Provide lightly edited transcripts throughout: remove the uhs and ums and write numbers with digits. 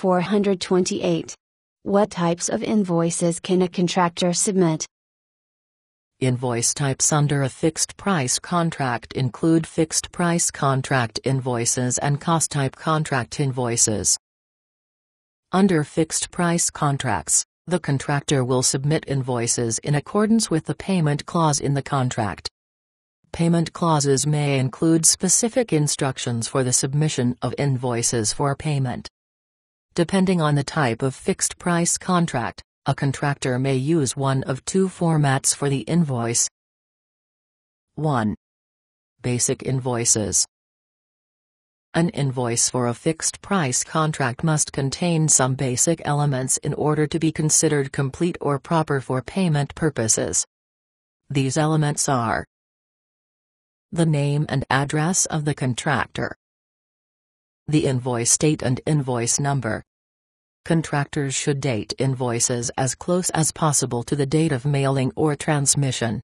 428. What types of invoices can a contractor submit? Invoice types under a fixed-price contract include fixed-price contract invoices and cost-type contract invoices. Under fixed-price contracts, the contractor will submit invoices in accordance with the payment clause in the contract. Payment clauses may include specific instructions for the submission of invoices for payment. Depending on the type of fixed-price contract, a contractor may use one of two formats for the invoice. 1. Basic invoices. An invoice for a fixed-price contract must contain some basic elements in order to be considered complete or proper for payment purposes. These elements are the name and address of the contractor, the invoice date and invoice number. Contractors should date invoices as close as possible to the date of mailing or transmission.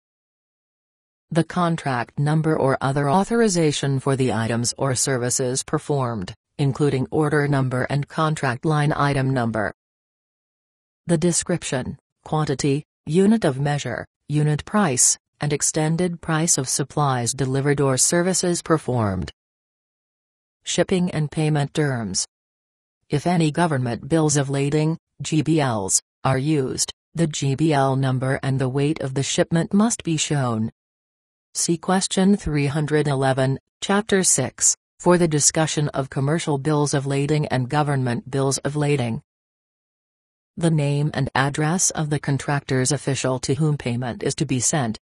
The contract number or other authorization for the items or services performed, including order number and contract line item number. The description, quantity, unit of measure, unit price, and extended price of supplies delivered or services performed. Shipping and payment terms. If any government bills of lading, GBLs, are used, the GBL number and the weight of the shipment must be shown. See Question 311, Chapter 6, for the discussion of commercial bills of lading and government bills of lading. The name and address of the contractor's official to whom payment is to be sent.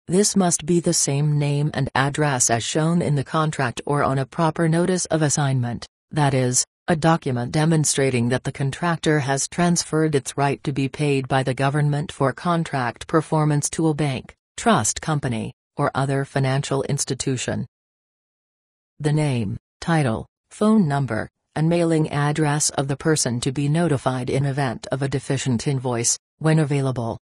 This must be the same name and address as shown in the contract or on a proper notice of assignment, that is, a document demonstrating that the contractor has transferred its right to be paid by the government for contract performance to a bank, trust company, or other financial institution. The name, title, phone number, and mailing address of the person to be notified in event of a deficient invoice, when available.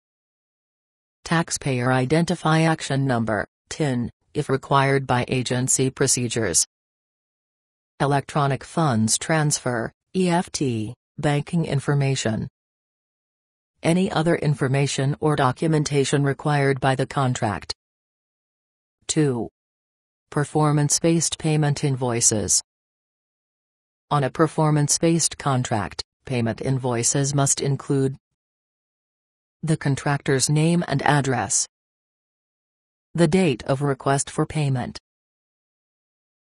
Taxpayer Identify Action Number, TIN, if required by agency procedures. Electronic Funds Transfer, EFT, banking information. Any other information or documentation required by the contract. 2. Performance-based payment invoices. On a performance-based contract, payment invoices must include the contractor's name and address, the date of request for payment,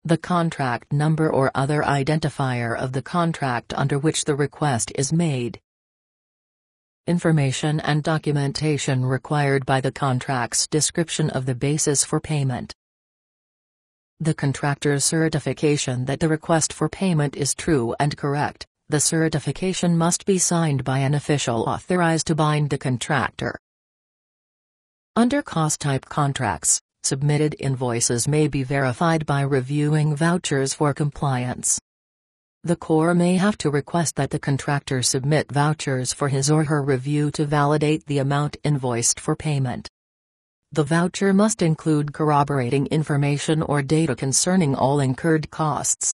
the contract number or other identifier of the contract under which the request is made, information and documentation required by the contract's description of the basis for payment, the contractor's certification that the request for payment is true and correct. The certification must be signed by an official authorized to bind the contractor. Under cost-type contracts, submitted invoices may be verified by reviewing vouchers for compliance. The Corps may have to request that the contractor submit vouchers for his or her review to validate the amount invoiced for payment. The voucher must include corroborating information or data concerning all incurred costs.